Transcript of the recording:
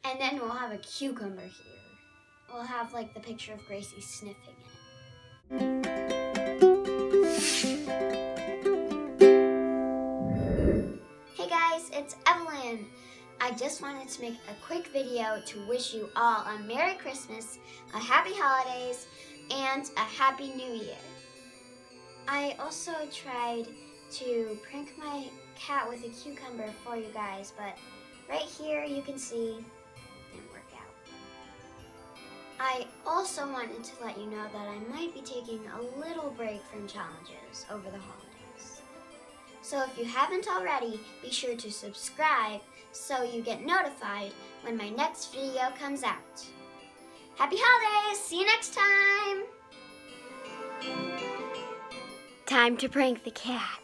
And then we'll have a cucumber here. We'll have like the picture of Gracie sniffing it. Hey guys, it's Evelyn. I just wanted to make a quick video to wish you all a Merry Christmas, a Happy Holidays, and a Happy New Year. I also tried to prank my cat with a cucumber for you guys, but right here you can see it didn't work out. I also wanted to let you know that I might be taking a little break from challenges over the holidays. So if you haven't already, be sure to subscribe so you get notified when my next video comes out. Happy holidays! See you next time! Time to prank the cat.